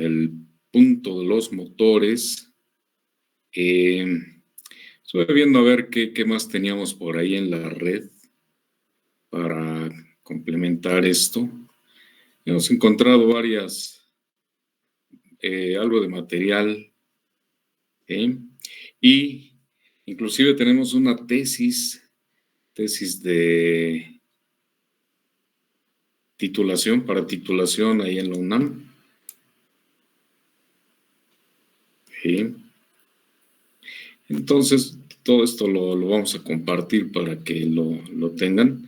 el punto de los motores. Estuve viendo a ver qué más teníamos por ahí en la red para complementar esto. Hemos encontrado algo de material, y inclusive tenemos una tesis de para titulación ahí en la UNAM. Entonces, todo esto lo vamos a compartir para que lo tengan.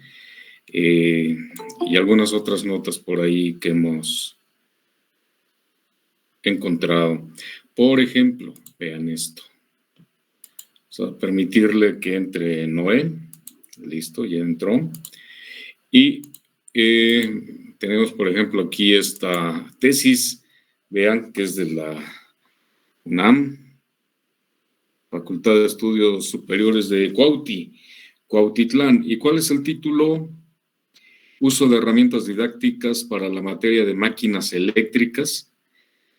Y algunas otras notas por ahí que hemos encontrado. Por ejemplo, vean esto. Vamos a permitirle que entre Noé. Listo, ya entró. Y tenemos, por ejemplo, aquí esta tesis. Vean que es de la UNAM, Facultad de Estudios Superiores de Cuautitlán. ¿Y cuál es el título? Uso de herramientas didácticas para la materia de máquinas eléctricas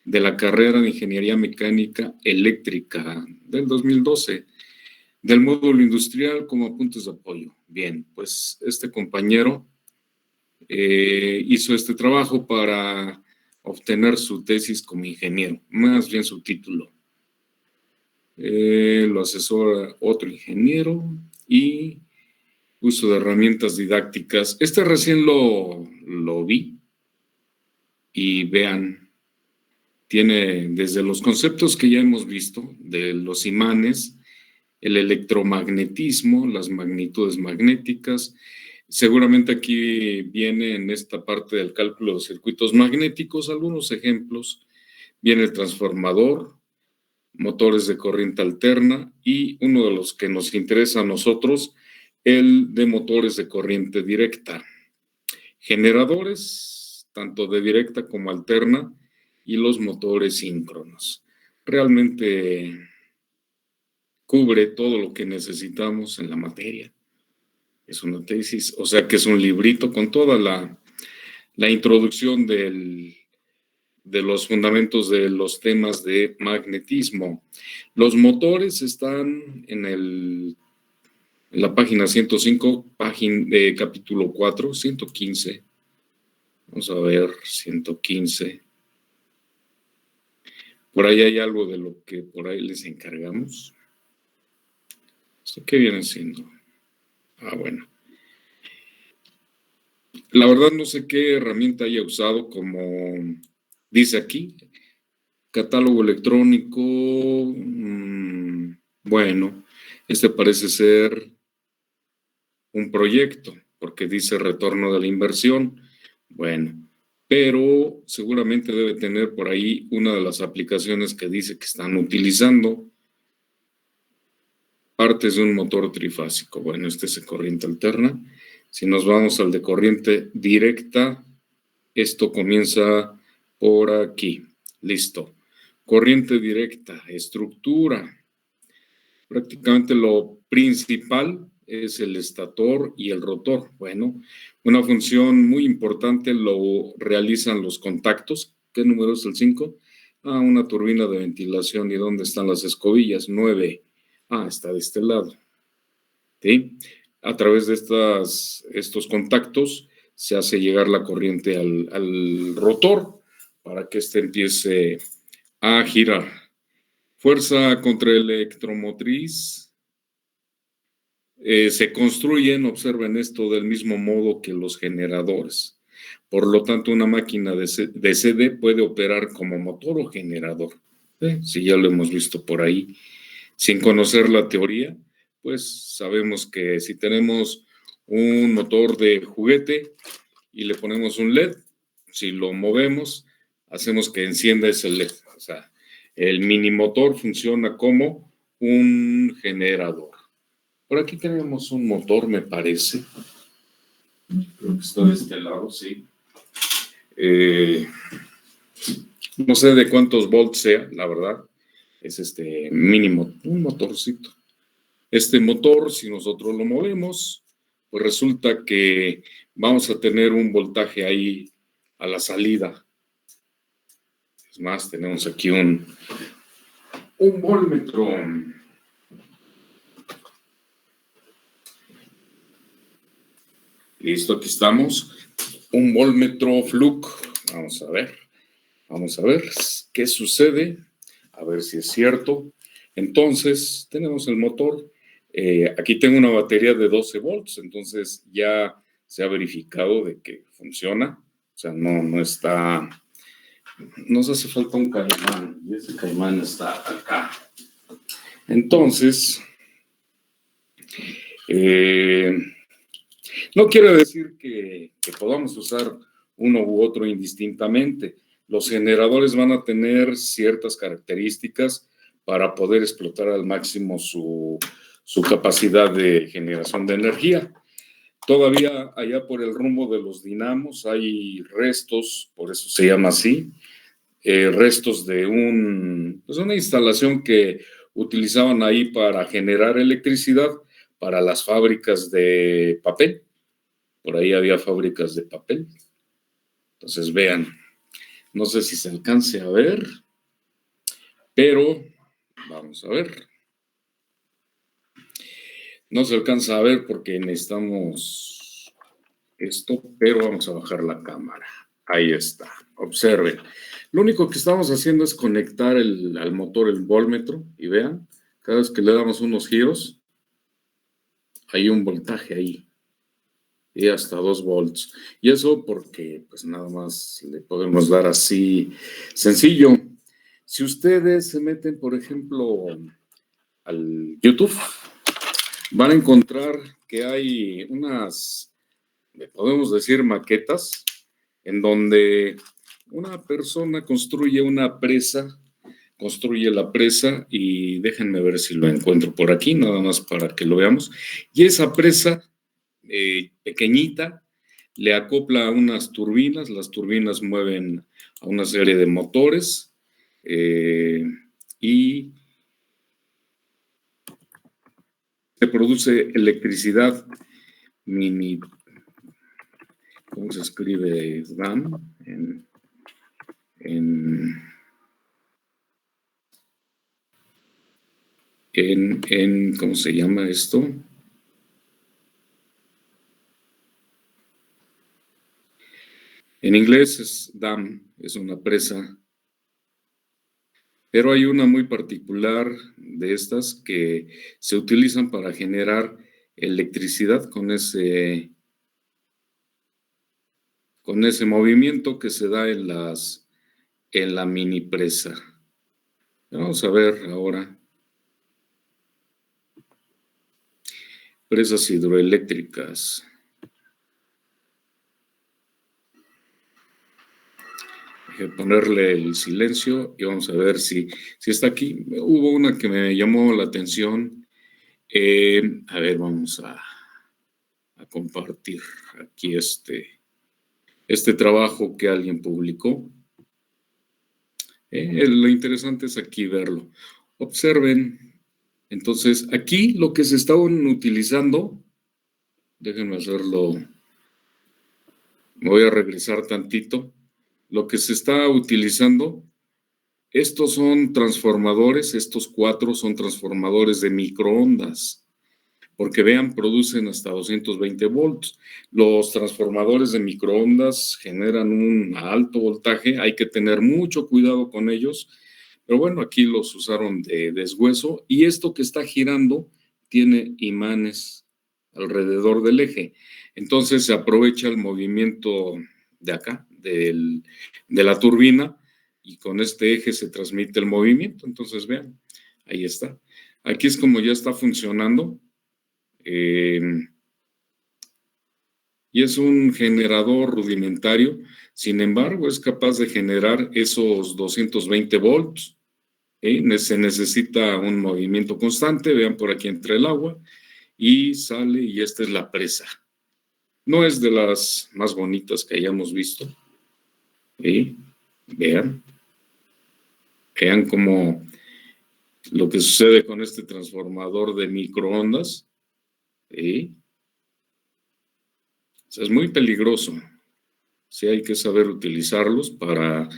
de la carrera de Ingeniería Mecánica Eléctrica del 2012, del módulo industrial como apuntes de apoyo. Bien, pues este compañero hizo este trabajo para obtener su tesis como ingeniero, más bien su título. Lo asesora otro ingeniero y uso de herramientas didácticas. Este recién lo vi y vean, tiene desde los conceptos que ya hemos visto de los imanes, el electromagnetismo, las magnitudes magnéticas. Seguramente aquí viene en esta parte del cálculo de circuitos magnéticos algunos ejemplos. Viene el transformador, motores de corriente alterna y uno de los que nos interesa a nosotros, el de motores de corriente directa. Generadores, tanto de directa como alterna, y los motores síncronos. Realmente cubre todo lo que necesitamos en la materia. Es una tesis, o sea que es un librito con toda la introducción de los fundamentos de los temas de magnetismo. Los motores están en la página 105, capítulo 4, 115. Vamos a ver, 115. Por ahí hay algo de lo que por ahí les encargamos. ¿Esto qué viene siendo? Bueno. La verdad no sé qué herramienta haya usado, como dice aquí, catálogo electrónico. Bueno, este parece ser un proyecto, porque dice retorno de la inversión. Bueno, pero seguramente debe tener por ahí una de las aplicaciones que dice que están utilizando, partes de un motor trifásico. Bueno, este es de corriente alterna. Si nos vamos al de corriente directa, esto comienza por aquí. Listo. Corriente directa, estructura. Prácticamente lo principal es el estator y el rotor. Bueno, una función muy importante lo realizan los contactos. ¿Qué número es el 5? Una turbina de ventilación. ¿Y dónde están las escobillas? 9. Está de este lado. ¿Sí? A través de estos contactos se hace llegar la corriente al rotor para que éste empiece a girar. Fuerza contraelectromotriz. Se construyen, observen esto, del mismo modo que los generadores. Por lo tanto, una máquina de CD puede operar como motor o generador. Si ya lo hemos visto por ahí. Sin conocer la teoría, pues sabemos que si tenemos un motor de juguete y le ponemos un LED, si lo movemos, hacemos que encienda ese LED. O sea, el mini motor funciona como un generador. Por aquí tenemos un motor, me parece. Creo que está de este lado, sí. No sé de cuántos volts sea, la verdad. Es mínimo, un motorcito. Este motor, si nosotros lo movemos, pues resulta que vamos a tener un voltaje ahí a la salida. Más, tenemos aquí un voltmetro. Listo, aquí estamos. Un voltmetro Fluke. Vamos a ver qué sucede. A ver si es cierto. Entonces, tenemos el motor. Aquí tengo una batería de 12 volts, entonces ya se ha verificado de que funciona. O sea, no está... Nos hace falta un caimán, y ese caimán está acá. Entonces, no quiere decir que podamos usar uno u otro indistintamente. Los generadores van a tener ciertas características para poder explotar al máximo su capacidad de generación de energía. Todavía allá por el rumbo de los dinamos hay restos, por eso se llama así, restos de una instalación que utilizaban ahí para generar electricidad para las fábricas de papel. Por ahí había fábricas de papel. Entonces vean, no sé si se alcance a ver, pero vamos a ver. No se alcanza a ver porque necesitamos esto, pero vamos a bajar la cámara. Ahí está, observen. Lo único que estamos haciendo es conectar al motor el voltmetro y vean, cada vez que le damos unos giros, hay un voltaje ahí. Y hasta 2 volts. Y eso porque pues nada más le podemos dar así sencillo. Si ustedes se meten, por ejemplo, al YouTube, van a encontrar que hay unas, podemos decir, maquetas, en donde una persona construye una presa, construye la presa y déjenme ver si lo encuentro por aquí, nada más para que lo veamos. Y esa presa pequeñita, le acopla unas turbinas, las turbinas mueven a una serie de motores y se produce electricidad mini, ¿cómo se escribe? DAM ¿cómo se llama esto? En inglés es dam, es una presa, pero hay una muy particular de estas que se utilizan para generar electricidad con ese movimiento que se da en la mini presa. Vamos a ver ahora. Presas hidroeléctricas. Voy a ponerle el silencio y vamos a ver si está aquí. Hubo una que me llamó la atención. A ver, vamos a compartir aquí este trabajo que alguien publicó. Lo interesante es aquí verlo. Observen. Entonces, aquí lo que se estaban utilizando, déjenme hacerlo, me voy a regresar tantito. Lo que se está utilizando, estos son transformadores, estos 4 son transformadores de microondas, porque vean, producen hasta 220 volts. Los transformadores de microondas generan un alto voltaje, hay que tener mucho cuidado con ellos, pero bueno, aquí los usaron de deshueso y esto que está girando tiene imanes alrededor del eje. Entonces se aprovecha el movimiento de acá, de la turbina, y con este eje se transmite el movimiento. Entonces vean, ahí está. Aquí es como ya está funcionando. Y es un generador rudimentario, sin embargo, es capaz de generar esos 220 volts. Se necesita un movimiento constante, vean por aquí entra el agua y sale y esta es la presa. No es de las más bonitas que hayamos visto. Vean cómo lo que sucede con este transformador de microondas. O sea, es muy peligroso. Sí hay que saber utilizarlos para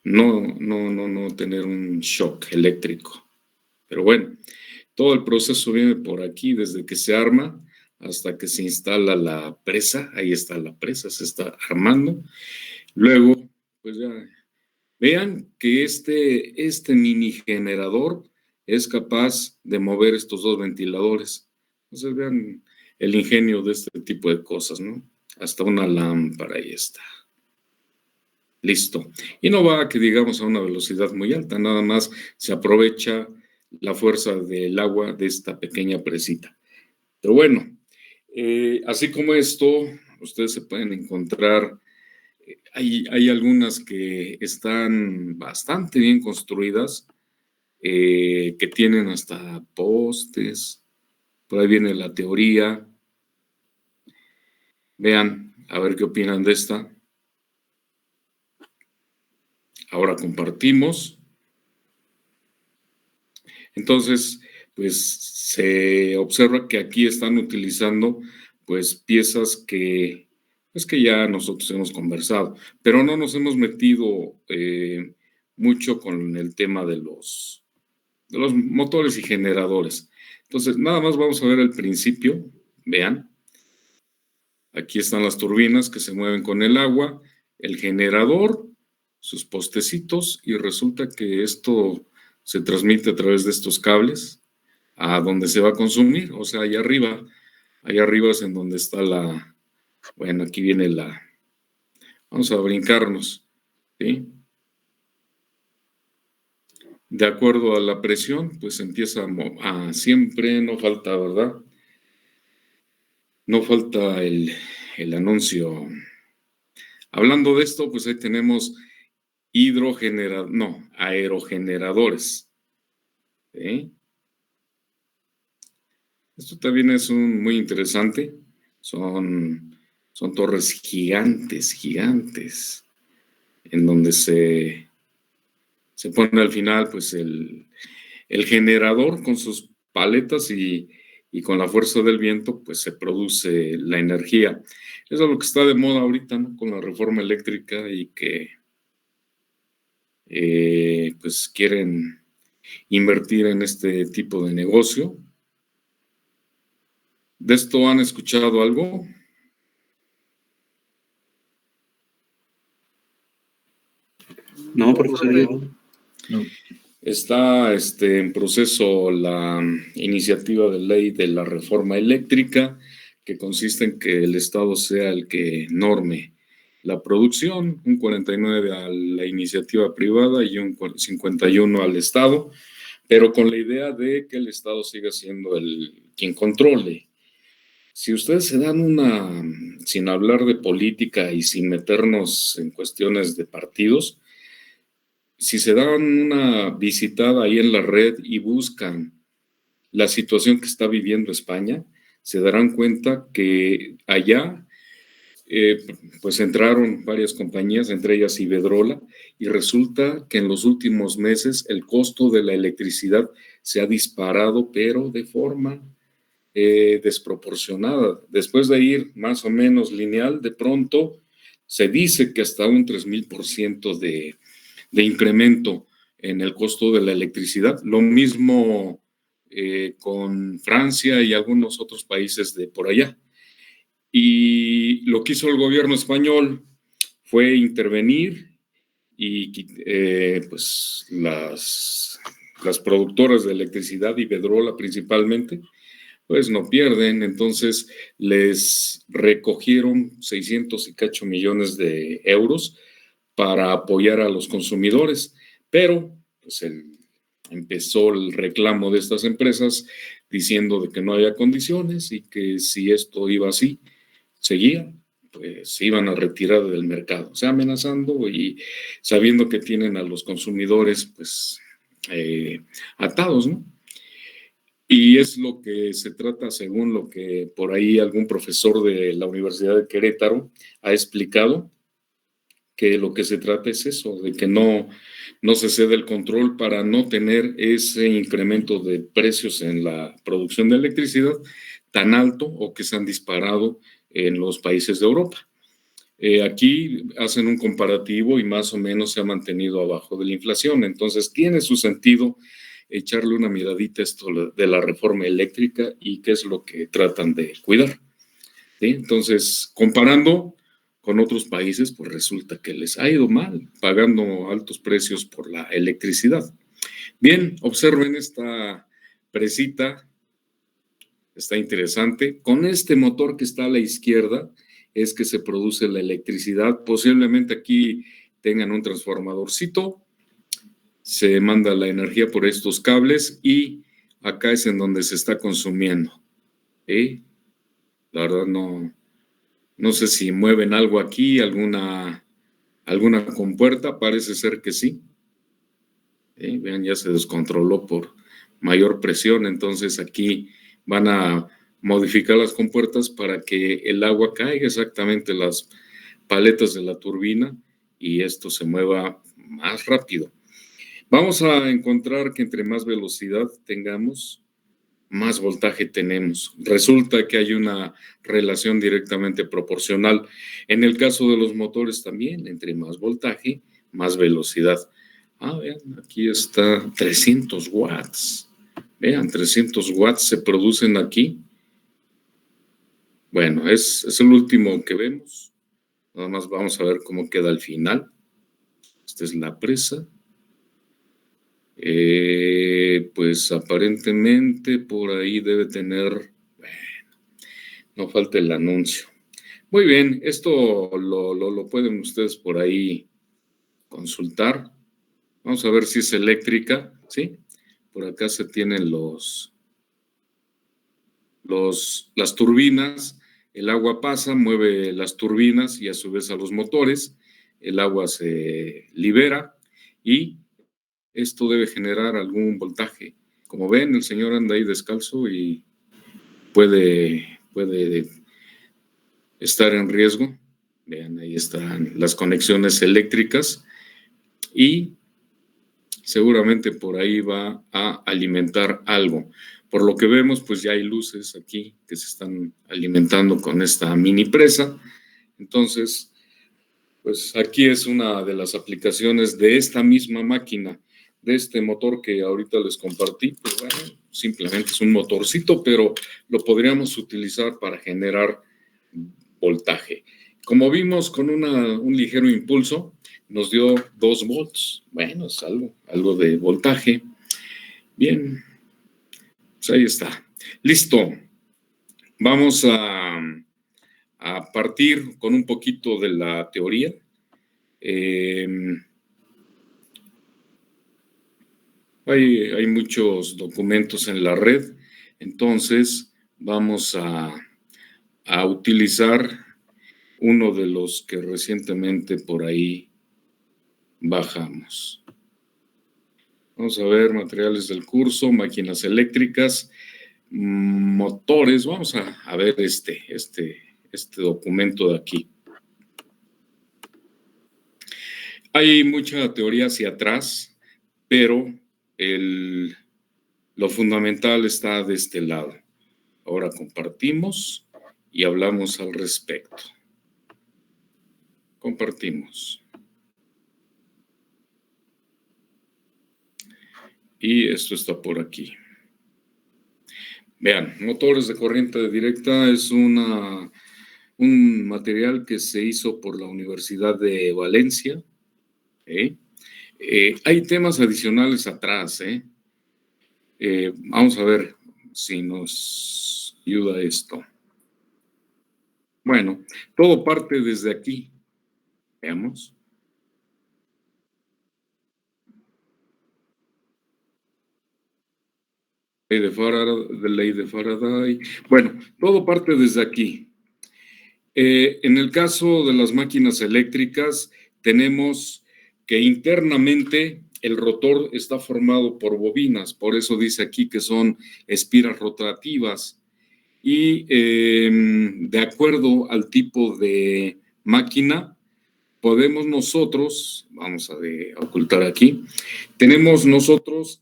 no tener un shock eléctrico. Pero bueno, todo el proceso viene por aquí, desde que se arma hasta que se instala la presa. Ahí está la presa, se está armando. Luego, pues ya vean que este mini generador es capaz de mover estos dos ventiladores. Entonces vean el ingenio de este tipo de cosas, ¿no? Hasta una lámpara, ahí está. Listo. Y no va, que digamos, a una velocidad muy alta, nada más se aprovecha la fuerza del agua de esta pequeña presita. Pero bueno, así como esto, ustedes se pueden encontrar, hay algunas que están bastante bien construidas, que tienen hasta postes, por ahí viene la teoría. Vean, a ver qué opinan de esta. Ahora compartimos. Entonces, pues se observa que aquí están utilizando pues piezas que ya nosotros hemos conversado, pero no nos hemos metido mucho con el tema de los motores y generadores. Entonces, nada más vamos a ver el principio. Vean, aquí están las turbinas que se mueven con el agua, el generador, sus postecitos, y resulta que esto se transmite a través de estos cables a donde se va a consumir, o sea, allá arriba es en donde está bueno, aquí viene vamos a brincarnos, ¿sí? De acuerdo a la presión, pues empieza siempre, no falta, ¿verdad? No falta el anuncio. Hablando de esto, pues ahí tenemos aerogeneradores, ¿sí? Esto también es muy interesante. Son torres gigantes, gigantes, en donde se pone al final pues el generador con sus paletas y con la fuerza del viento pues se produce la energía. Eso es lo que está de moda ahorita, ¿no? Con la reforma eléctrica y que pues quieren invertir en este tipo de negocio. ¿De esto han escuchado algo? No, profesor, yo no. Está en proceso la iniciativa de ley de la reforma eléctrica, que consiste en que el Estado sea el que norme la producción, un 49 a la iniciativa privada y un 51 al Estado, pero con la idea de que el Estado siga siendo quien controle. Si ustedes se dan sin hablar de política y sin meternos en cuestiones de partidos, si se dan una visitada ahí en la red y buscan la situación que está viviendo España, se darán cuenta que allá pues entraron varias compañías, entre ellas Iberdrola, y resulta que en los últimos meses el costo de la electricidad se ha disparado, pero de forma desproporcionada. Después de ir más o menos lineal, de pronto se dice que hasta un 3000% de incremento en el costo de la electricidad. Lo mismo con Francia y algunos otros países de por allá. Y lo que hizo el gobierno español fue intervenir y pues las productoras de electricidad, Iberdrola principalmente, pues no pierden. Entonces les recogieron 600 y cacho millones de euros para apoyar a los consumidores, pero pues empezó el reclamo de estas empresas diciendo de que no había condiciones y que si esto iba así, seguía, pues se iban a retirar del mercado, o sea, amenazando y sabiendo que tienen a los consumidores pues atados, ¿no? Y es lo que se trata, según lo que por ahí algún profesor de la Universidad de Querétaro ha explicado, que lo que se trata es eso, de que no se cede el control para no tener ese incremento de precios en la producción de electricidad tan alto o que se han disparado en los países de Europa. Aquí hacen un comparativo y más o menos se ha mantenido abajo de la inflación. Entonces, tiene su sentido echarle una miradita a esto de la reforma eléctrica y qué es lo que tratan de cuidar. ¿Sí? Entonces, comparando con otros países, pues resulta que les ha ido mal, pagando altos precios por la electricidad. Bien, observen esta presita, está interesante. Con este motor que está a la izquierda es que se produce la electricidad. Posiblemente aquí tengan un transformadorcito, se manda la energía por estos cables y acá es en donde se está consumiendo. ¿Sí? La verdad no sé si mueven algo aquí, alguna compuerta, parece ser que sí. Vean, ya se descontroló por mayor presión, entonces aquí van a modificar las compuertas para que el agua caiga exactamente en las paletas de la turbina y esto se mueva más rápido. Vamos a encontrar que entre más velocidad tengamos, más voltaje tenemos. Resulta que hay una relación directamente proporcional. En el caso de los motores también, entre más voltaje, más velocidad. Vean, aquí está 300 watts. Vean, 300 watts se producen aquí. Bueno, es el último que vemos. Nada más vamos a ver cómo queda al final. Esta es la presa. Pues aparentemente por ahí debe tener, bueno, no falta el anuncio. Muy bien, esto lo pueden ustedes por ahí consultar. Vamos a ver si es eléctrica, ¿sí? Por acá se tienen las turbinas, el agua pasa, mueve las turbinas y a su vez a los motores, el agua se libera y esto debe generar algún voltaje. Como ven, el señor anda ahí descalzo y puede estar en riesgo. Vean, ahí están las conexiones eléctricas y seguramente por ahí va a alimentar algo. Por lo que vemos, pues ya hay luces aquí que se están alimentando con esta mini presa. Entonces, pues aquí es una de las aplicaciones de esta misma máquina, de este motor que ahorita les compartí. Pues bueno, simplemente es un motorcito, pero lo podríamos utilizar para generar voltaje. Como vimos, con un ligero impulso, nos dio 2 volts. Bueno, es algo de voltaje. Bien, pues ahí está. Listo. Vamos a partir con un poquito de la teoría. Hay muchos documentos en la red, entonces vamos a utilizar uno de los que recientemente por ahí bajamos. Vamos a ver materiales del curso, máquinas eléctricas, motores. Vamos a ver este documento de aquí. Hay mucha teoría hacia atrás, pero lo fundamental está de este lado. Ahora compartimos y hablamos al respecto. Compartimos. Y esto está por aquí. Vean, motores de corriente directa es un material que se hizo por la Universidad de Valencia. Hay temas adicionales atrás. Vamos a ver si nos ayuda esto. Bueno, todo parte desde aquí. Veamos. Ley de Faraday. Bueno, todo parte desde aquí. En el caso de las máquinas eléctricas, tenemos que internamente el rotor está formado por bobinas, por eso dice aquí que son espiras rotativas. Y de acuerdo al tipo de máquina, podemos nosotros, vamos a ocultar aquí, tenemos nosotros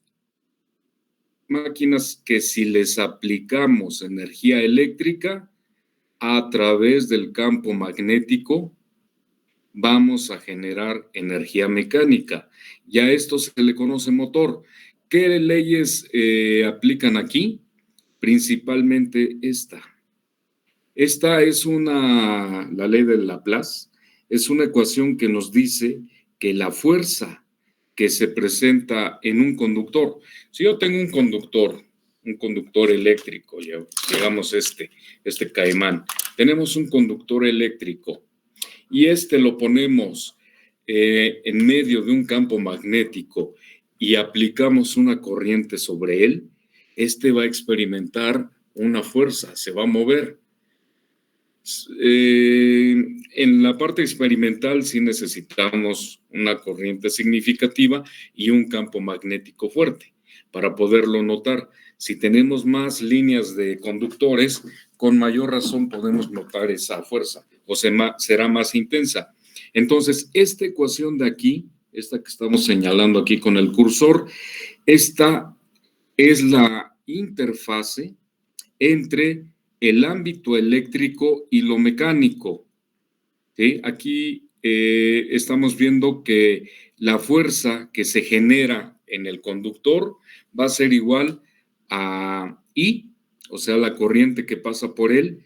máquinas que si les aplicamos energía eléctrica a través del campo magnético, vamos a generar energía mecánica. Y a esto se le conoce motor. ¿Qué leyes aplican aquí? Principalmente esta. Esta es la ley de Laplace, es una ecuación que nos dice que la fuerza que se presenta en un conductor, si yo tengo un conductor eléctrico, digamos este caimán, tenemos un conductor eléctrico y lo ponemos en medio de un campo magnético y aplicamos una corriente sobre él, va a experimentar una fuerza, se va a mover. En la parte experimental sí necesitamos una corriente significativa y un campo magnético fuerte para poderlo notar. Si tenemos más líneas de conductores, con mayor razón podemos notar esa fuerza o será más intensa. Entonces, esta ecuación de aquí, esta que estamos señalando aquí con el cursor, esta es la interfase entre el ámbito eléctrico y lo mecánico. ¿Sí? Aquí estamos viendo que la fuerza que se genera en el conductor va a ser igual a I, o sea, la corriente que pasa por él,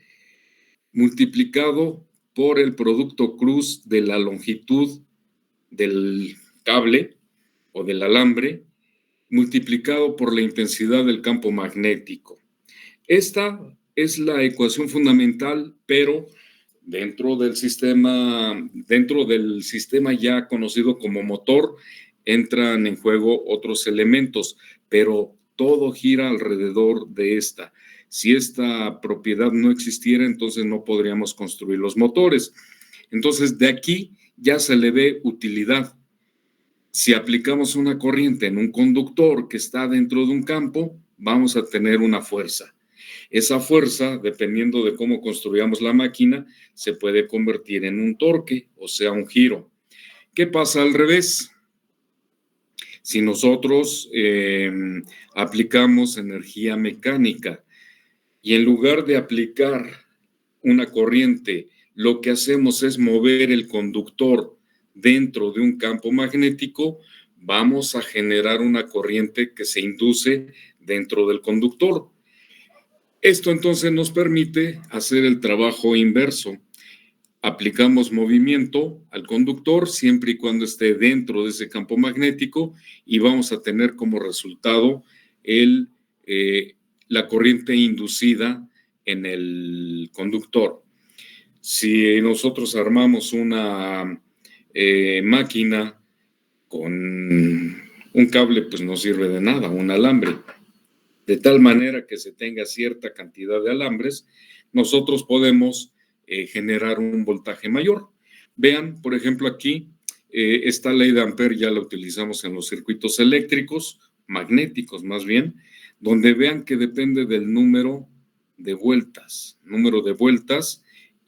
multiplicado por el producto cruz de la longitud del cable o del alambre, multiplicado por la intensidad del campo magnético. Esta es la ecuación fundamental, pero dentro del sistema ya conocido como motor, entran en juego otros elementos, pero todo gira alrededor de esta. Si esta propiedad no existiera, entonces no podríamos construir los motores. Entonces, de aquí ya se le ve utilidad. Si aplicamos una corriente en un conductor que está dentro de un campo, vamos a tener una fuerza. Esa fuerza, dependiendo de cómo construyamos la máquina, se puede convertir en un torque, o sea, un giro. ¿Qué pasa al revés? Si nosotros aplicamos energía mecánica y en lugar de aplicar una corriente, lo que hacemos es mover el conductor dentro de un campo magnético, vamos a generar una corriente que se induce dentro del conductor. Esto entonces nos permite hacer el trabajo inverso. Aplicamos movimiento al conductor siempre y cuando esté dentro de ese campo magnético y vamos a tener como resultado la corriente inducida en el conductor. Si nosotros armamos una máquina con un cable, pues no sirve de nada, un alambre. De tal manera que se tenga cierta cantidad de alambres, nosotros podemos generar un voltaje mayor. Vean, por ejemplo, aquí, esta ley de Ampere ya la utilizamos en los circuitos eléctricos, magnéticos más bien, donde vean que depende del número de vueltas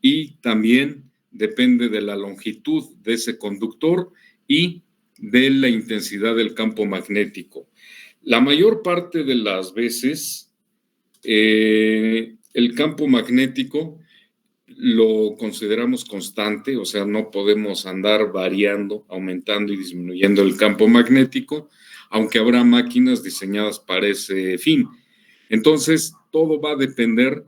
y también depende de la longitud de ese conductor y de la intensidad del campo magnético. La mayor parte de las veces, el campo magnético lo consideramos constante, o sea, no podemos andar variando, aumentando y disminuyendo el campo magnético, aunque habrá máquinas diseñadas para ese fin. Entonces, todo va a depender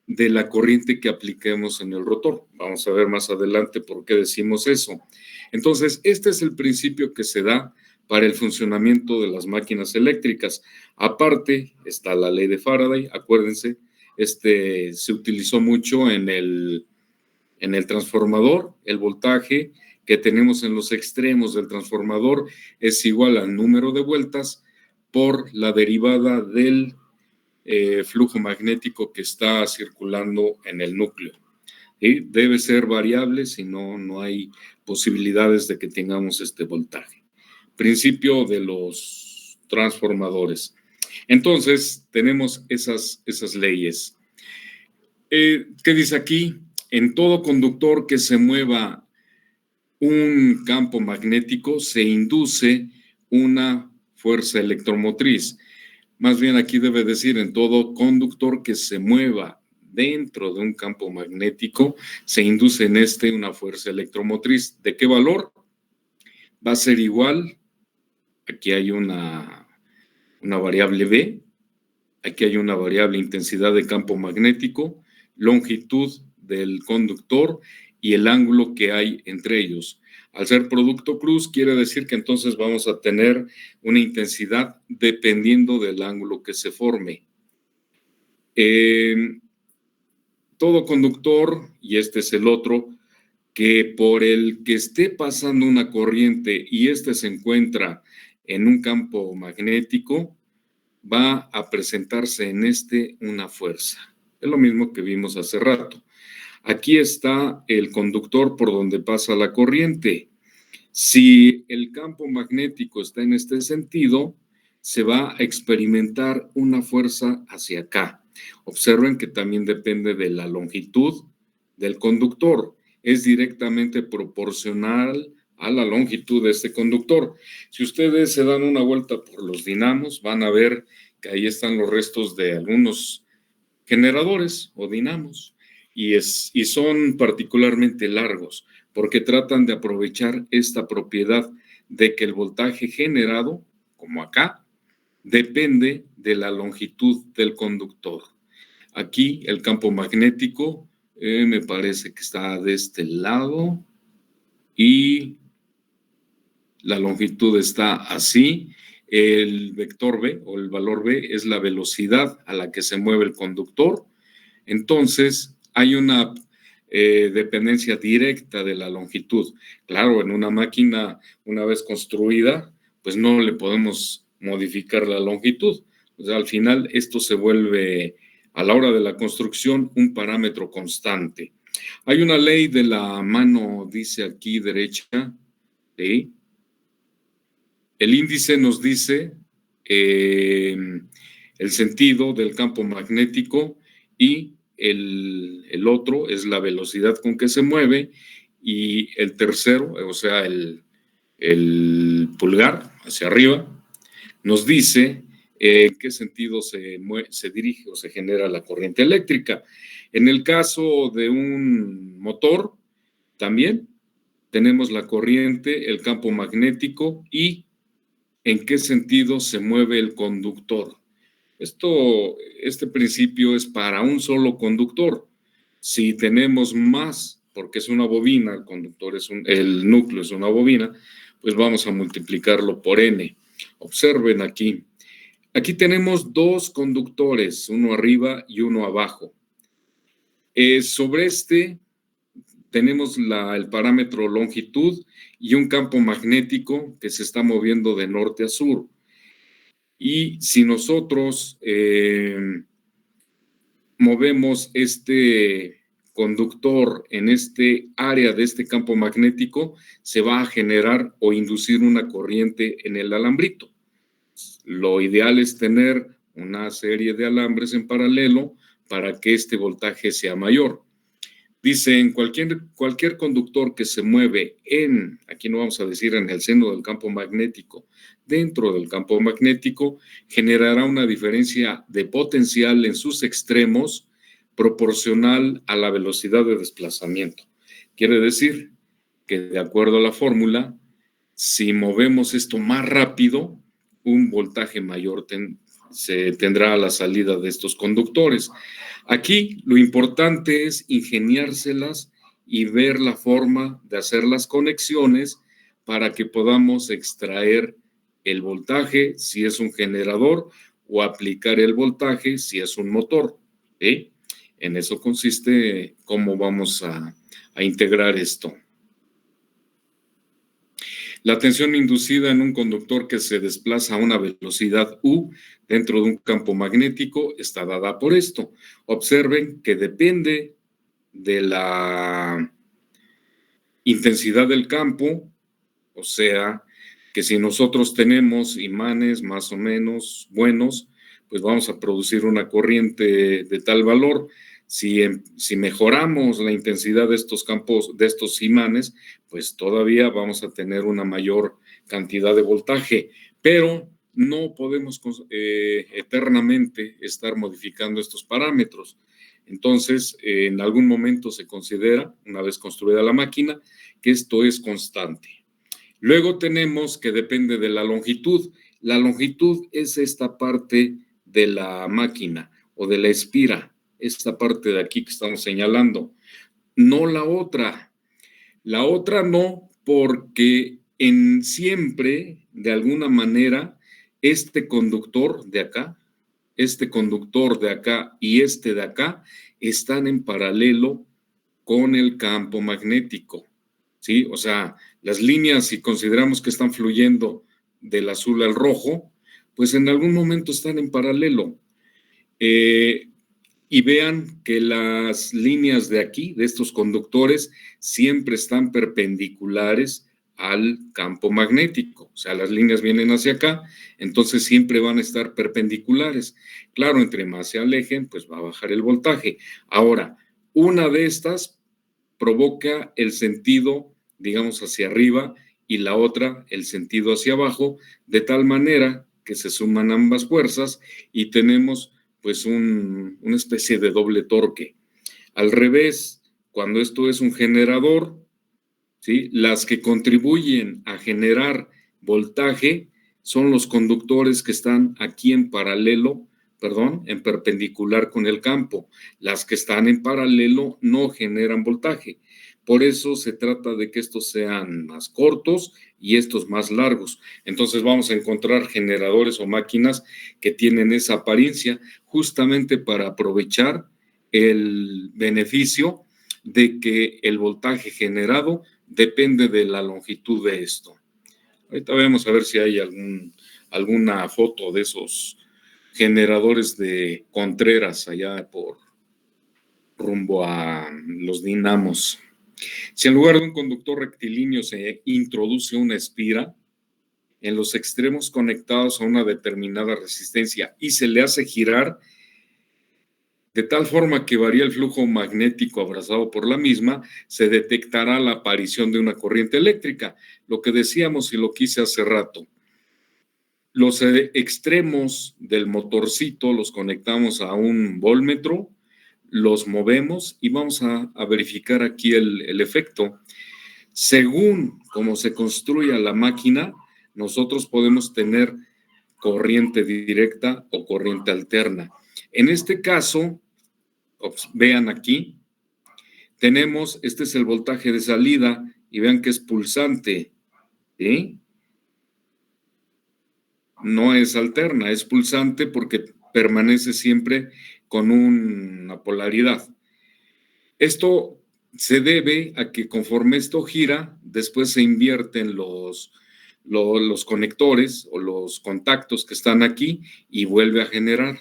de la corriente que apliquemos en el rotor. Vamos a ver más adelante por qué decimos eso. Entonces, este es el principio que se da para el funcionamiento de las máquinas eléctricas. Aparte, está la ley de Faraday, acuérdense, se utilizó mucho en el transformador. El voltaje que tenemos en los extremos del transformador es igual al número de vueltas por la derivada del flujo magnético que está circulando en el núcleo. ¿Sí? Debe ser variable, si no, no hay posibilidades de que tengamos este voltaje. Principio de los transformadores. Entonces, tenemos esas leyes. ¿Qué dice aquí? En todo conductor que se mueva un campo magnético, se induce una fuerza electromotriz. Más bien aquí debe decir en todo conductor que se mueva dentro de un campo magnético, se induce en una fuerza electromotriz. ¿De qué valor? Va a ser igual, aquí hay una variable B, aquí hay una variable intensidad de campo magnético, longitud del conductor y el ángulo que hay entre ellos. Al ser producto cruz, quiere decir que entonces vamos a tener una intensidad dependiendo del ángulo que se forme. Todo conductor, y este es el otro, que por el que esté pasando una corriente y se encuentra en un campo magnético, va a presentarse en una fuerza. Es lo mismo que vimos hace rato. Aquí está el conductor por donde pasa la corriente. Si el campo magnético está en este sentido, se va a experimentar una fuerza hacia acá. Observen que también depende de la longitud del conductor. Es directamente proporcional a la longitud de este conductor. Si ustedes se dan una vuelta por los dinamos, van a ver que ahí están los restos de algunos generadores o dinamos y son particularmente largos porque tratan de aprovechar esta propiedad de que el voltaje generado, como acá, depende de la longitud del conductor. Aquí el campo magnético me parece que está de este lado y la longitud está así. El vector B o el valor B es la velocidad a la que se mueve el conductor. Entonces, hay una dependencia directa de la longitud. Claro, en una máquina, una vez construida, pues no le podemos modificar la longitud. O sea, al final esto se vuelve, a la hora de la construcción, un parámetro constante. Hay una ley de la mano, dice aquí derecha, ¿sí? El índice nos dice el sentido del campo magnético y el otro es la velocidad con que se mueve y el tercero, o sea, el pulgar hacia arriba, nos dice en qué sentido se dirige o se genera la corriente eléctrica. En el caso de un motor, también tenemos la corriente, el campo magnético y en qué sentido se mueve el conductor. Este principio es para un solo conductor. Si tenemos más, porque es una bobina, el núcleo es una bobina, pues vamos a multiplicarlo por n. Observen aquí. Aquí tenemos dos conductores, uno arriba y uno abajo. Sobre tenemos el parámetro longitud y un campo magnético que se está moviendo de norte a sur. Y si nosotros movemos este conductor en área de este campo magnético, se va a generar o inducir una corriente en el alambrito. Lo ideal es tener una serie de alambres en paralelo para que este voltaje sea mayor. Dicen, cualquier conductor que se mueve aquí no vamos a decir en el seno del campo magnético, dentro del campo magnético, generará una diferencia de potencial en sus extremos proporcional a la velocidad de desplazamiento. Quiere decir que de acuerdo a la fórmula, si movemos esto más rápido, un voltaje mayor se tendrá a la salida de estos conductores. Aquí lo importante es ingeniárselas y ver la forma de hacer las conexiones para que podamos extraer el voltaje si es un generador o aplicar el voltaje si es un motor. ¿Sí? En eso consiste cómo vamos a integrar esto. La tensión inducida en un conductor que se desplaza a una velocidad U dentro de un campo magnético está dada por esto. Observen que depende de la intensidad del campo, o sea, que si nosotros tenemos imanes más o menos buenos, pues vamos a producir una corriente de tal valor. Si mejoramos la intensidad de estos campos, de estos imanes, pues todavía vamos a tener una mayor cantidad de voltaje, pero no podemos eternamente estar modificando estos parámetros. Entonces, en algún momento se considera, una vez construida la máquina, que esto es constante. Luego tenemos que depende de la longitud. La longitud es esta parte de la máquina o de la espira, esta parte de aquí que estamos señalando, no la otra. La otra no, porque siempre, de alguna manera, este conductor de acá y este de acá están en paralelo con el campo magnético, ¿sí? O sea, las líneas, si consideramos que están fluyendo del azul al rojo, pues en algún momento están en paralelo. Y vean que las líneas de aquí, de estos conductores, siempre están perpendiculares al campo magnético. O sea, las líneas vienen hacia acá, entonces siempre van a estar perpendiculares. Claro, entre más se alejen, pues va a bajar el voltaje. Ahora, una de estas provoca el sentido, digamos, hacia arriba y la otra el sentido hacia abajo, de tal manera que se suman ambas fuerzas y tenemos pues una especie de doble torque. Al revés, cuando esto es un generador, ¿sí? Las que contribuyen a generar voltaje son los conductores que están aquí en perpendicular con el campo. Las que están en paralelo no generan voltaje. Por eso se trata de que estos sean más cortos y estos más largos. Entonces vamos a encontrar generadores o máquinas que tienen esa apariencia justamente para aprovechar el beneficio de que el voltaje generado depende de la longitud de esto. Ahorita vamos a ver si hay alguna foto de esos generadores de Contreras allá por rumbo a los dinamos. Si en lugar de un conductor rectilíneo se introduce una espira en los extremos conectados a una determinada resistencia y se le hace girar de tal forma que varía el flujo magnético abrazado por la misma, se detectará la aparición de una corriente eléctrica. Lo que decíamos y lo quise hace rato. Los extremos del motorcito los conectamos a un voltmetro, los movemos y vamos a verificar aquí el efecto. Según cómo se construya la máquina, nosotros podemos tener corriente directa o corriente alterna. En este caso, vean aquí, tenemos, este es el voltaje de salida y vean que es pulsante, ¿sí? No es alterna, es pulsante porque permanece siempre con una polaridad. Esto se debe a que conforme esto gira, después se invierten los conectores o los contactos que están aquí y vuelve a generar.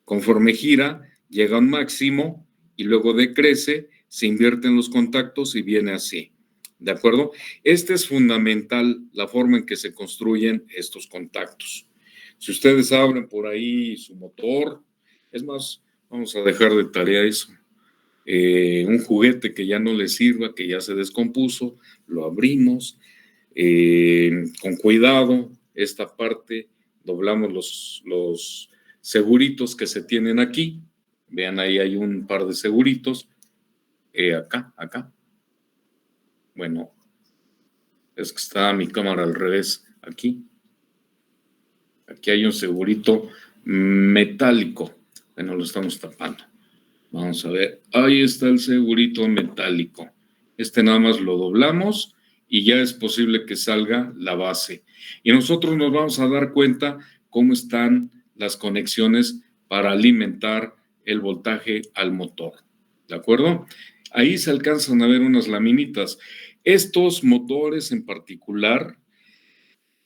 Conforme gira, llega a un máximo y luego decrece, se invierten los contactos y viene así. ¿De acuerdo? Este es fundamental, la forma en que se construyen estos contactos. Si ustedes abren por ahí su motor, es más, vamos a dejar de tarea eso. Un juguete que ya no le sirva, que ya se descompuso, lo abrimos con cuidado, esta parte, doblamos los seguritos que se tienen aquí. Vean, ahí hay un par de seguritos. Acá. Bueno, es que está mi cámara al revés. Aquí hay un segurito metálico. Bueno, lo estamos tapando. Vamos a ver. Ahí está el segurito metálico. Este nada más lo doblamos y ya es posible que salga la base. Y nosotros nos vamos a dar cuenta cómo están las conexiones para alimentar el voltaje al motor. ¿De acuerdo? Ahí se alcanzan a ver unas laminitas. Estos motores en particular,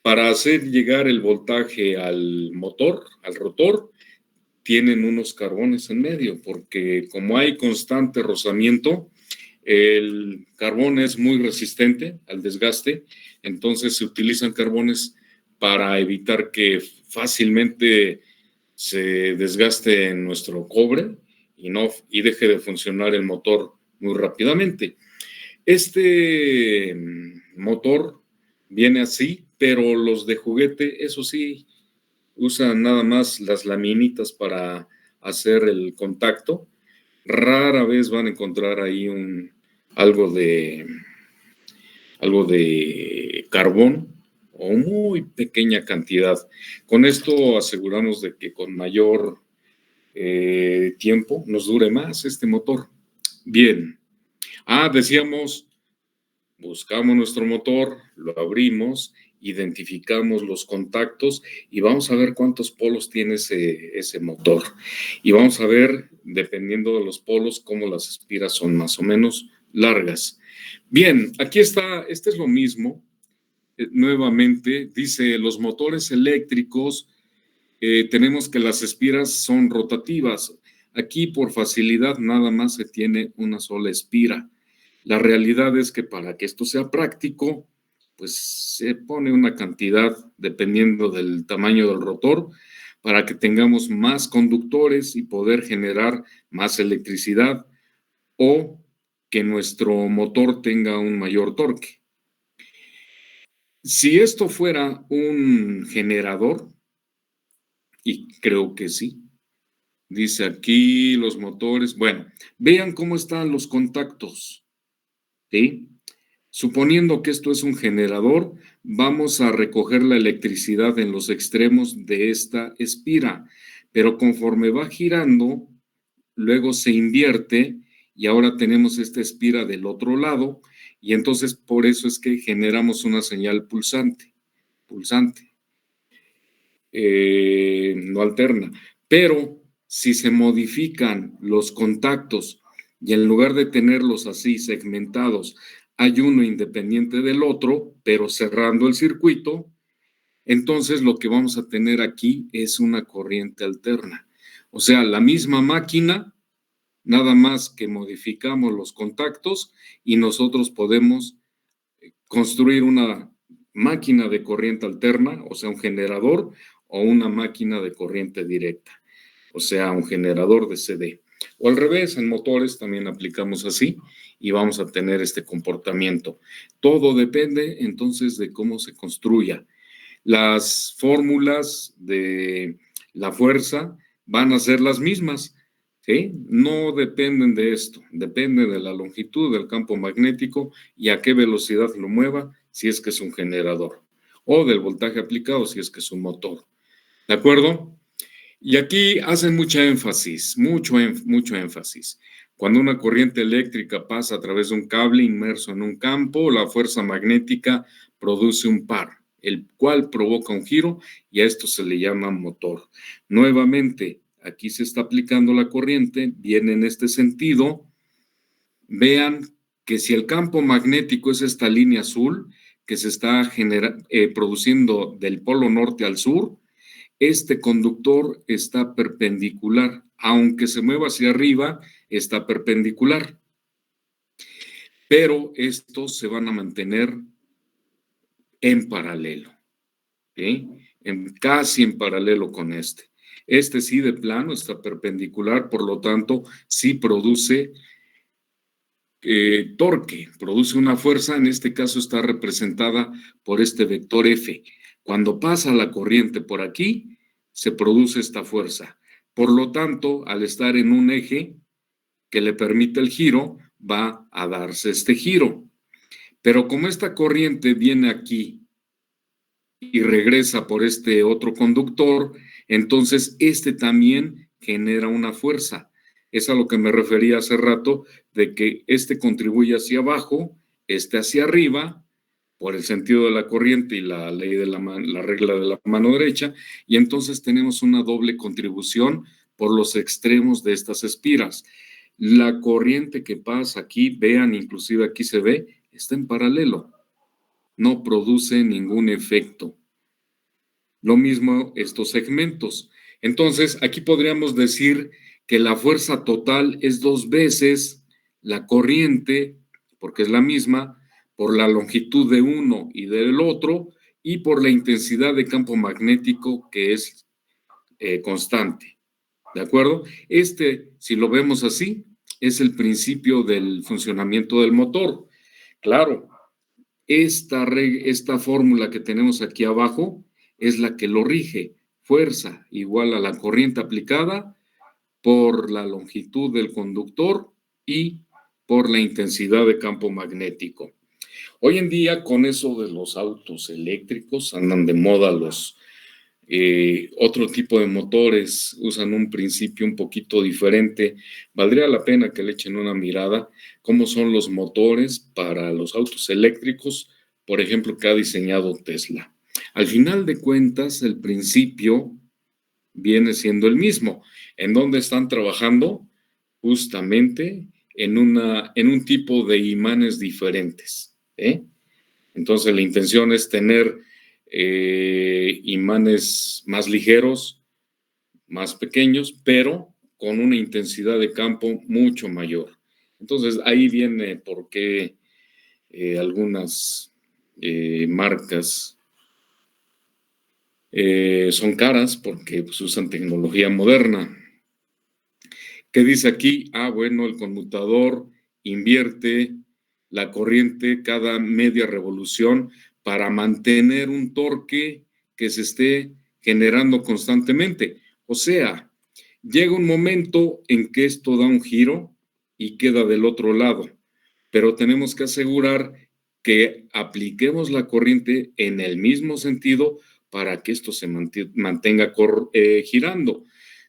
para hacer llegar el voltaje al motor, al rotor, tienen unos carbones en medio, porque como hay constante rozamiento, el carbón es muy resistente al desgaste, entonces se utilizan carbones para evitar que fácilmente se desgaste nuestro cobre y deje de funcionar el motor muy rápidamente. Este motor viene así, pero los de juguete, eso sí, usan nada más las laminitas para hacer el contacto, Rara vez van a encontrar ahí algo de carbón o muy pequeña cantidad. Con esto aseguramos de que con mayor tiempo nos dure más este motor. Bien. Decíamos, buscamos nuestro motor, lo abrimos, identificamos los contactos y vamos a ver cuántos polos tiene ese motor. Y vamos a ver, dependiendo de los polos, cómo las espiras son más o menos largas. Bien, aquí está, este es lo mismo. Nuevamente, dice, los motores eléctricos, tenemos que las espiras son rotativas. Aquí, por facilidad, nada más se tiene una sola espira. La realidad es que para que esto sea práctico, pues se pone una cantidad dependiendo del tamaño del rotor para que tengamos más conductores y poder generar más electricidad o que nuestro motor tenga un mayor torque. Si esto fuera un generador, y creo que sí, dice aquí los motores, bueno, vean cómo están los contactos, ¿sí? Suponiendo que esto es un generador, vamos a recoger la electricidad en los extremos de esta espira, pero conforme va girando, luego se invierte y ahora tenemos esta espira del otro lado y entonces por eso es que generamos una señal pulsante, no alterna. Pero si se modifican los contactos y en lugar de tenerlos así segmentados, hay uno independiente del otro, pero cerrando el circuito, entonces lo que vamos a tener aquí es una corriente alterna. O sea, la misma máquina, nada más que modificamos los contactos y nosotros podemos construir una máquina de corriente alterna, o sea, un generador o una máquina de corriente directa, o sea, un generador de CD. O al revés, en motores también aplicamos así y vamos a tener este comportamiento. Todo depende entonces de cómo se construya. Las fórmulas de la fuerza van a ser las mismas, ¿sí? No dependen de esto, depende de la longitud del campo magnético y a qué velocidad lo mueva, si es que es un generador, o del voltaje aplicado, si es que es un motor. ¿De acuerdo? Y aquí hacen mucho énfasis. Cuando una corriente eléctrica pasa a través de un cable inmerso en un campo, la fuerza magnética produce un par, el cual provoca un giro y a esto se le llama motor. Nuevamente, aquí se está aplicando la corriente, viene en este sentido. Vean que si el campo magnético es esta línea azul que se está produciendo del polo norte al sur, este conductor está perpendicular, aunque se mueva hacia arriba, está perpendicular. Pero estos se van a mantener en paralelo, ¿sí? Casi en paralelo con este. Este sí de plano está perpendicular, por lo tanto, sí produce torque, produce una fuerza, en este caso está representada por este vector F. Cuando pasa la corriente por aquí, se produce esta fuerza. Por lo tanto, al estar en un eje que le permite el giro, va a darse este giro. Pero como esta corriente viene aquí y regresa por este otro conductor, entonces este también genera una fuerza. Es a lo que me refería hace rato, de que este contribuye hacia abajo, este hacia arriba, por el sentido de la corriente y la ley de la regla de la mano derecha, y entonces tenemos una doble contribución por los extremos de estas espiras. La corriente que pasa aquí, vean, inclusive aquí se ve, está en paralelo, no produce ningún efecto. Lo mismo estos segmentos. Entonces, aquí podríamos decir que la fuerza total es 2 veces la corriente, porque es la misma, por la longitud de uno y del otro, y por la intensidad de campo magnético que es constante. ¿De acuerdo? Si lo vemos así, es el principio del funcionamiento del motor. Claro, esta fórmula que tenemos aquí abajo es la que lo rige. Fuerza igual a la corriente aplicada por la longitud del conductor y por la intensidad de campo magnético. Hoy en día, con eso de los autos eléctricos, andan de moda los otro tipo de motores, usan un principio un poquito diferente. Valdría la pena que le echen una mirada cómo son los motores para los autos eléctricos, por ejemplo, que ha diseñado Tesla. Al final de cuentas, el principio viene siendo el mismo. ¿En dónde están trabajando? Justamente en un tipo de imanes diferentes, ¿eh? Entonces la intención es tener imanes más ligeros, más pequeños, pero con una intensidad de campo mucho mayor. Entonces ahí viene por qué algunas marcas son caras, porque pues, usan tecnología moderna. ¿Qué dice aquí? Bueno, el conmutador invierte la corriente cada media revolución para mantener un torque que se esté generando constantemente. O sea, llega un momento en que esto da un giro y queda del otro lado, pero tenemos que asegurar que apliquemos la corriente en el mismo sentido para que esto se mantenga girando.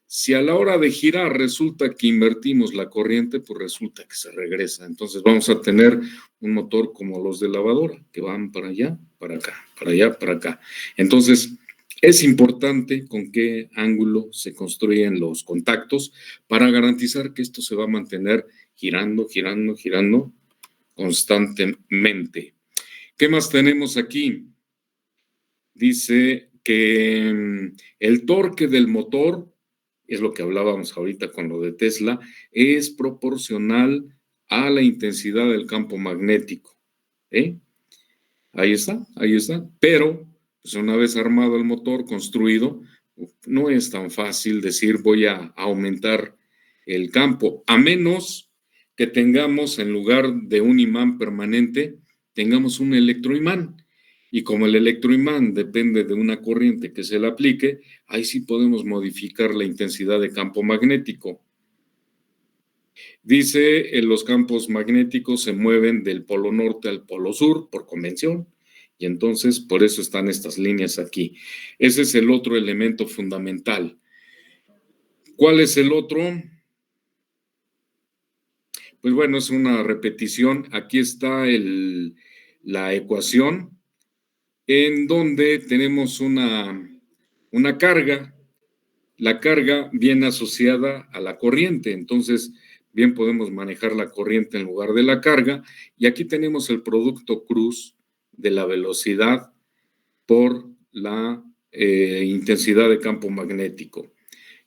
Si a la hora de girar resulta que invertimos la corriente, pues resulta que se regresa. Entonces vamos a tener un motor como los de lavadora, que van para allá, para acá, para allá, para acá. Entonces, es importante con qué ángulo se construyen los contactos para garantizar que esto se va a mantener girando, girando, girando constantemente. ¿Qué más tenemos aquí? Dice que el torque del motor, es lo que hablábamos ahorita con lo de Tesla, es proporcional a la intensidad del campo magnético. Ahí está, ahí está. Pero, pues una vez armado el motor, construido, no es tan fácil decir voy a aumentar el campo, a menos que tengamos, en lugar de un imán permanente, tengamos un electroimán. Y como el electroimán depende de una corriente que se le aplique, ahí sí podemos modificar la intensidad de campo magnético. Dice, los campos magnéticos se mueven del polo norte al polo sur por convención, y entonces por eso están estas líneas aquí. Ese es el otro elemento fundamental. ¿Cuál es el otro? Pues bueno, es una repetición. Aquí está la ecuación en donde tenemos una carga. La carga viene asociada a la corriente, entonces bien podemos manejar la corriente en lugar de la carga, y aquí tenemos el producto cruz de la velocidad por la intensidad de campo magnético.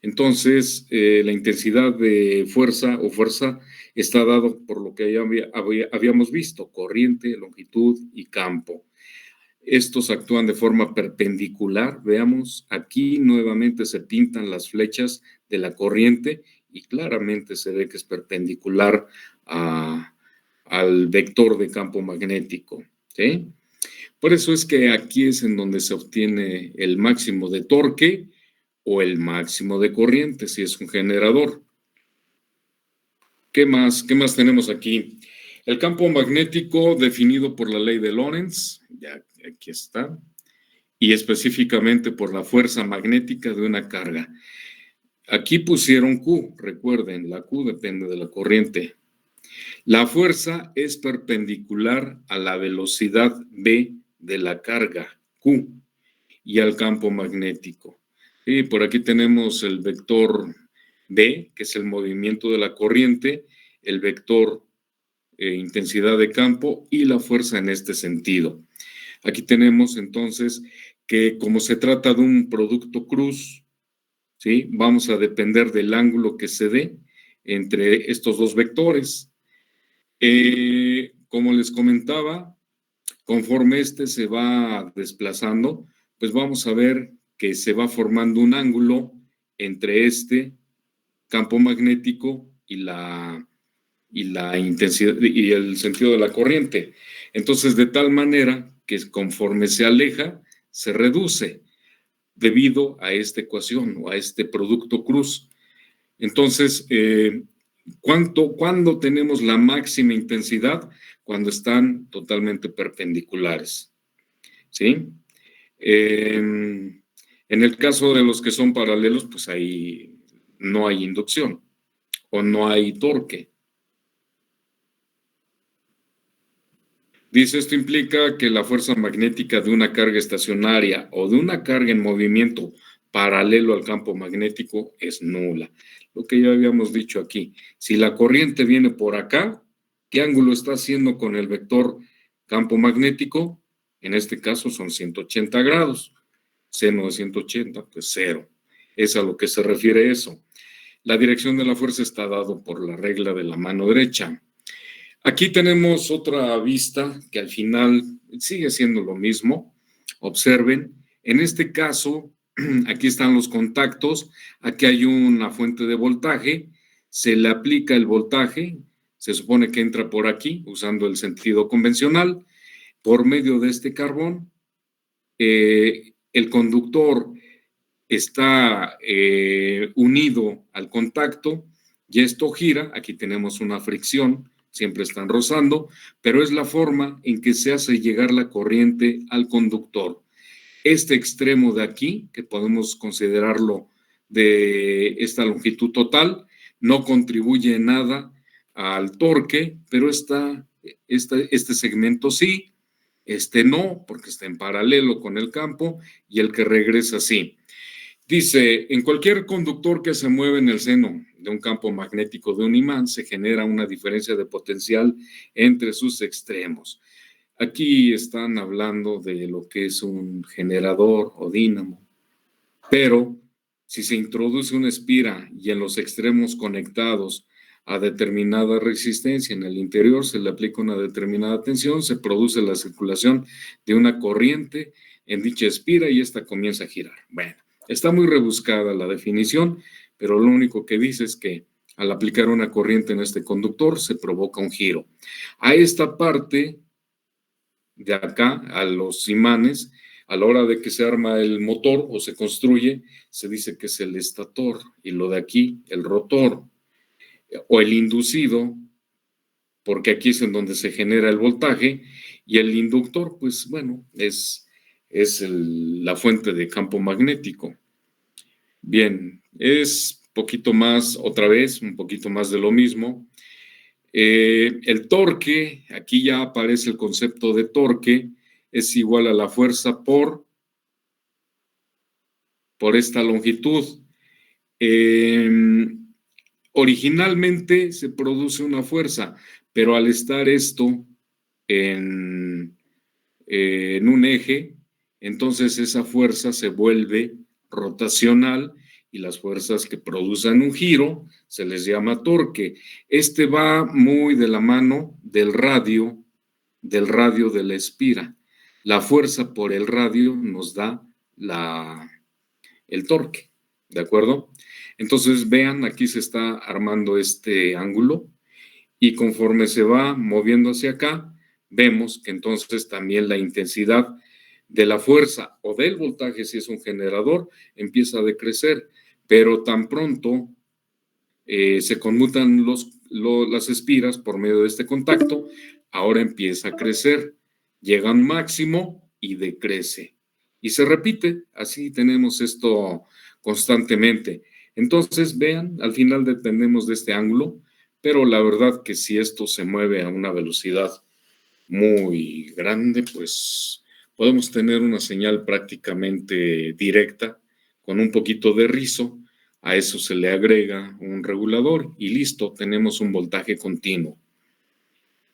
Entonces, la intensidad de fuerza está dado por lo que ya habíamos visto, corriente, longitud y campo. Estos actúan de forma perpendicular. Veamos, aquí nuevamente se pintan las flechas de la corriente y claramente se ve que es perpendicular al vector de campo magnético, ¿sí? Por eso es que aquí es en donde se obtiene el máximo de torque o el máximo de corriente, si es un generador. ¿Qué más tenemos aquí? El campo magnético definido por la ley de Lorentz, ya aquí está, y específicamente por la fuerza magnética de una carga. Aquí pusieron Q, recuerden, la Q depende de la corriente. La fuerza es perpendicular a la velocidad V de la carga, Q, y al campo magnético. Y por aquí tenemos el vector V, que es el movimiento de la corriente, el vector intensidad de campo y la fuerza en este sentido. Aquí tenemos entonces que como se trata de un producto cruz, ¿sí? Vamos a depender del ángulo que se dé entre estos dos vectores. Como les comentaba, conforme este se va desplazando, pues vamos a ver que se va formando un ángulo entre este campo magnético y la intensidad y el sentido de la corriente. Entonces, de tal manera que conforme se aleja, se reduce debido a esta ecuación o a este producto cruz. Entonces, ¿cuándo tenemos la máxima intensidad? Cuando están totalmente perpendiculares, ¿sí? En el caso de los que son paralelos, pues ahí no hay inducción o no hay torque. Dice, esto implica que la fuerza magnética de una carga estacionaria o de una carga en movimiento paralelo al campo magnético es nula. Lo que ya habíamos dicho aquí, si la corriente viene por acá, ¿qué ángulo está haciendo con el vector campo magnético? En este caso son 180 grados. Seno de 180, pues 0. Es a lo que se refiere eso. La dirección de la fuerza está dado por la regla de la mano derecha. Aquí tenemos otra vista que al final sigue siendo lo mismo. Observen, en este caso, aquí están los contactos, aquí hay una fuente de voltaje, se le aplica el voltaje, se supone que entra por aquí, usando el sentido convencional, por medio de este carbón. El conductor está unido al contacto y esto gira, aquí tenemos una fricción, siempre están rozando, pero es la forma en que se hace llegar la corriente al conductor. Este extremo de aquí, que podemos considerarlo de esta longitud total, no contribuye en nada al torque, pero este segmento sí, este no, porque está en paralelo con el campo, y el que regresa sí. Dice, en cualquier conductor que se mueve en el seno de un campo magnético de un imán, se genera una diferencia de potencial entre sus extremos. Aquí están hablando de lo que es un generador o dínamo, pero si se introduce una espira y en los extremos conectados a determinada resistencia en el interior se le aplica una determinada tensión, se produce la circulación de una corriente en dicha espira y esta comienza a girar. Bueno, está muy rebuscada la definición, pero lo único que dice es que al aplicar una corriente en este conductor se provoca un giro. A esta parte de acá, a los imanes, a la hora de que se arma el motor o se construye, se dice que es el estator y lo de aquí, el rotor o el inducido, porque aquí es en donde se genera el voltaje, y el inductor, pues bueno, es la fuente de campo magnético. Bien, es poquito más, otra vez, un poquito más de lo mismo. El torque, aquí ya aparece el concepto de torque, es igual a la fuerza por esta longitud. Originalmente se produce una fuerza, pero al estar esto en un eje, entonces esa fuerza se vuelve rotacional y las fuerzas que producen un giro se les llama torque. Este va muy de la mano del radio de la espira. La fuerza por el radio nos da el torque, ¿de acuerdo? Entonces vean, aquí se está armando este ángulo y conforme se va moviendo hacia acá, vemos que entonces también la intensidad de la fuerza o del voltaje, si es un generador, empieza a decrecer, pero tan pronto se conmutan las espiras por medio de este contacto, ahora empieza a crecer, llega a un máximo y decrece. Y se repite, así tenemos esto constantemente. Entonces, vean, al final dependemos de este ángulo, pero la verdad que si esto se mueve a una velocidad muy grande, pues podemos tener una señal prácticamente directa con un poquito de rizo. A eso se le agrega un regulador y listo, tenemos un voltaje continuo.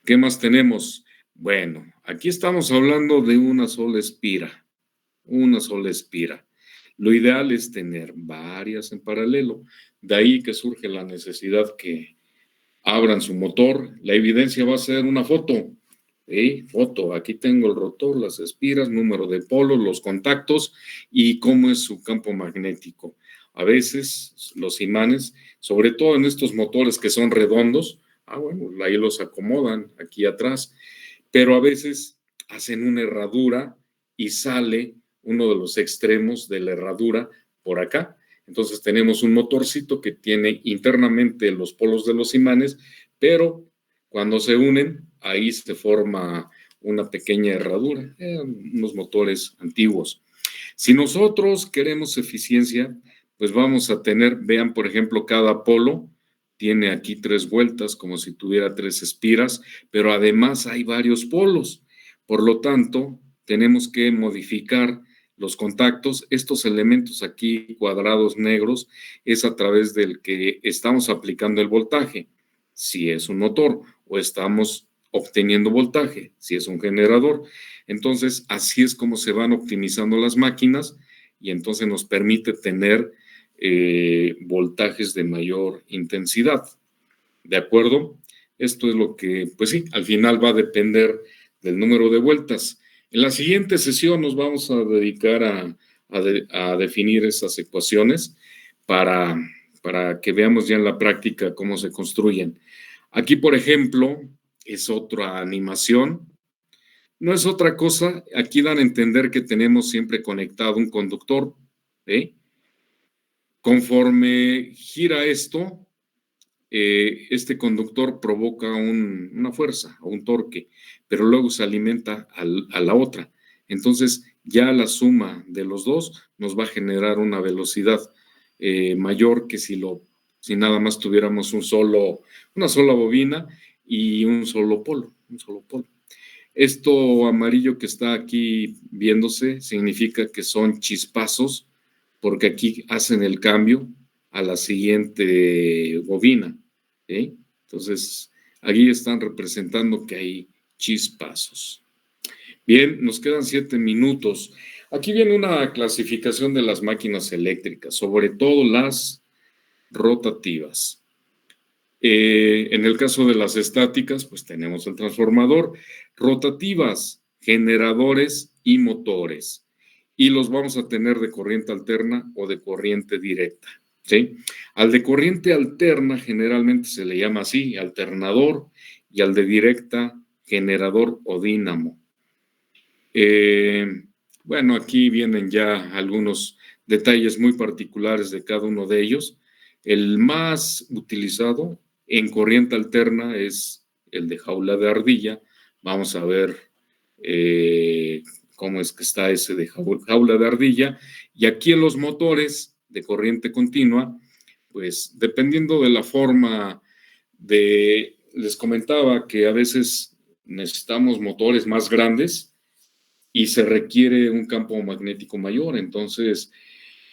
¿Qué más tenemos? Bueno, aquí estamos hablando de una sola espira. Una sola espira. Lo ideal es tener varias en paralelo. De ahí que surge la necesidad que abran su motor. La evidencia va a ser una foto. Foto, aquí tengo el rotor, las espiras, número de polos, los contactos y cómo es su campo magnético. A veces los imanes, sobre todo en estos motores que son redondos, bueno, ahí los acomodan aquí atrás, pero a veces hacen una herradura y sale uno de los extremos de la herradura por acá. Entonces tenemos un motorcito que tiene internamente los polos de los imanes, pero cuando se unen, ahí se forma una pequeña herradura, unos motores antiguos. Si nosotros queremos eficiencia, pues vamos a tener, vean, por ejemplo, cada polo tiene aquí 3 vueltas, como si tuviera 3 espiras, pero además hay varios polos. Por lo tanto, tenemos que modificar los contactos. Estos elementos aquí, cuadrados negros, es a través del que estamos aplicando el voltaje, si es un motor, o estamos obteniendo voltaje, si es un generador. Entonces, así es como se van optimizando las máquinas y entonces nos permite tener voltajes de mayor intensidad. ¿De acuerdo? Esto es lo que, pues sí, al final va a depender del número de vueltas. En la siguiente sesión nos vamos a dedicar a definir esas ecuaciones para que veamos ya en la práctica cómo se construyen. Aquí, por ejemplo, es otra animación. No es otra cosa, aquí dan a entender que tenemos siempre conectado un conductor, ¿eh? Conforme gira esto, este conductor provoca una fuerza o un torque, pero luego se alimenta a la otra. Entonces, ya la suma de los dos nos va a generar una velocidad mayor que si nada más tuviéramos una sola bobina y un solo polo. Esto amarillo que está aquí viéndose significa que son chispazos, porque aquí hacen el cambio a la siguiente bobina. ¿Sí? Entonces, aquí están representando que hay chispazos. Bien, nos quedan 7 minutos. Aquí viene una clasificación de las máquinas eléctricas, sobre todo las rotativas. En el caso de las estáticas, pues tenemos el transformador, rotativas, generadores y motores. Y los vamos a tener de corriente alterna o de corriente directa, ¿sí? Al de corriente alterna generalmente se le llama así, alternador, y al de directa, generador o dínamo. Bueno, aquí vienen ya algunos detalles muy particulares de cada uno de ellos. El más utilizado en corriente alterna es el de jaula de ardilla. Vamos a ver cómo es que está ese de jaula de ardilla. Y aquí en los motores de corriente continua, pues dependiendo de la forma les comentaba que a veces necesitamos motores más grandes y se requiere un campo magnético mayor, entonces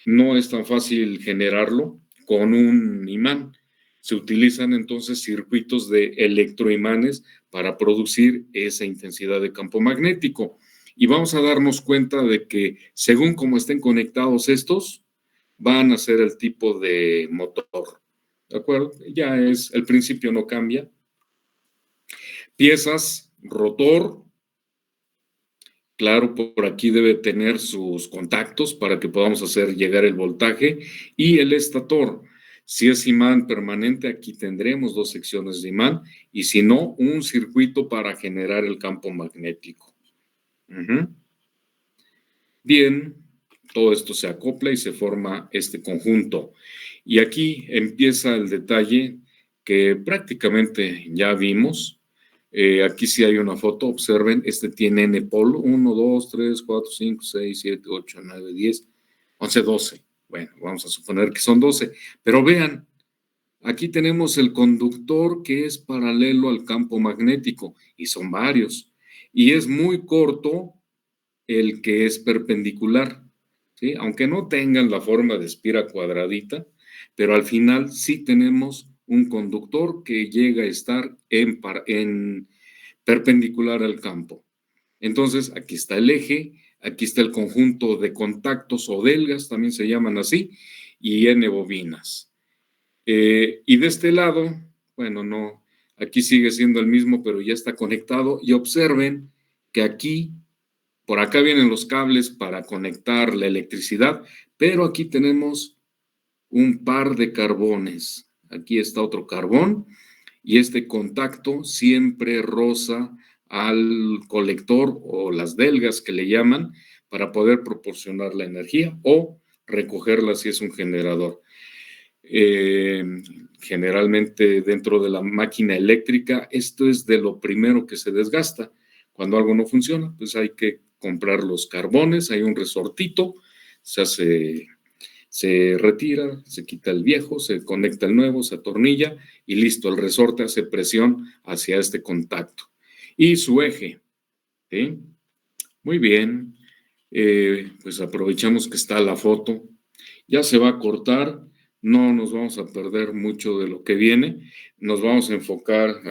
no es tan fácil generarlo con un imán. Se utilizan entonces circuitos de electroimanes para producir esa intensidad de campo magnético. Y vamos a darnos cuenta de que según cómo estén conectados estos, van a ser el tipo de motor. ¿De acuerdo? Ya el principio no cambia. Piezas, rotor. Claro, por aquí debe tener sus contactos para que podamos hacer llegar el voltaje. Y el estator, si es imán permanente, aquí tendremos 2 secciones de imán y si no, un circuito para generar el campo magnético. Bien, todo esto se acopla y se forma este conjunto. Y aquí empieza el detalle que prácticamente ya vimos. Aquí sí hay una foto, observen, este tiene N polo, 1, 2, 3, 4, 5, 6, 7, 8, 9, 10, 11, 12. Bueno, vamos a suponer que son 12, pero vean, aquí tenemos el conductor que es paralelo al campo magnético y son varios. Y es muy corto el que es perpendicular, ¿sí? Aunque no tengan la forma de espira cuadradita, pero al final sí tenemos un conductor que llega a estar en perpendicular al campo. Entonces, aquí está el eje, aquí está el conjunto de contactos o delgas, también se llaman así, y N bobinas. Y de este lado, bueno, no, aquí sigue siendo el mismo, pero ya está conectado. Y observen que aquí, por acá vienen los cables para conectar la electricidad, pero aquí tenemos un par de carbones. Aquí está otro carbón y este contacto siempre roza al colector o las delgas que le llaman para poder proporcionar la energía o recogerla si es un generador. Generalmente dentro de la máquina eléctrica, esto es de lo primero que se desgasta. Cuando algo no funciona, pues hay que comprar los carbones, hay un resortito, se retira, se quita el viejo, se conecta el nuevo, se atornilla y listo, el resorte hace presión hacia este contacto. Y su eje, ¿sí? Muy bien, pues aprovechamos que está la foto. Ya se va a cortar, no nos vamos a perder mucho de lo que viene, nos vamos a enfocar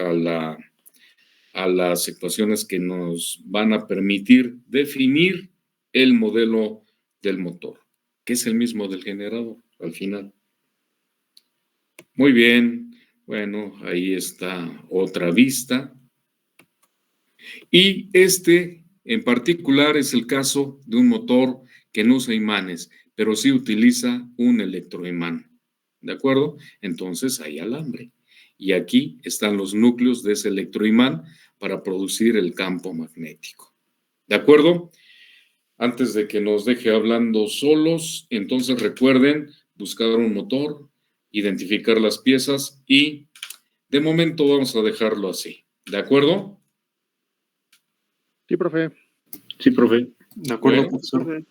a las ecuaciones que nos van a permitir definir el modelo del motor, que es el mismo del generador al final. Muy bien, bueno, ahí está otra vista. Y este en particular es el caso de un motor que no usa imanes, pero sí utiliza un electroimán. ¿De acuerdo? Entonces hay alambre. Y aquí están los núcleos de ese electroimán para producir el campo magnético. ¿De acuerdo? Antes de que nos deje hablando solos, entonces recuerden buscar un motor, identificar las piezas y de momento vamos a dejarlo así. ¿De acuerdo? Sí, profe. Sí, profe. De acuerdo, Bueno, profesor. Profe.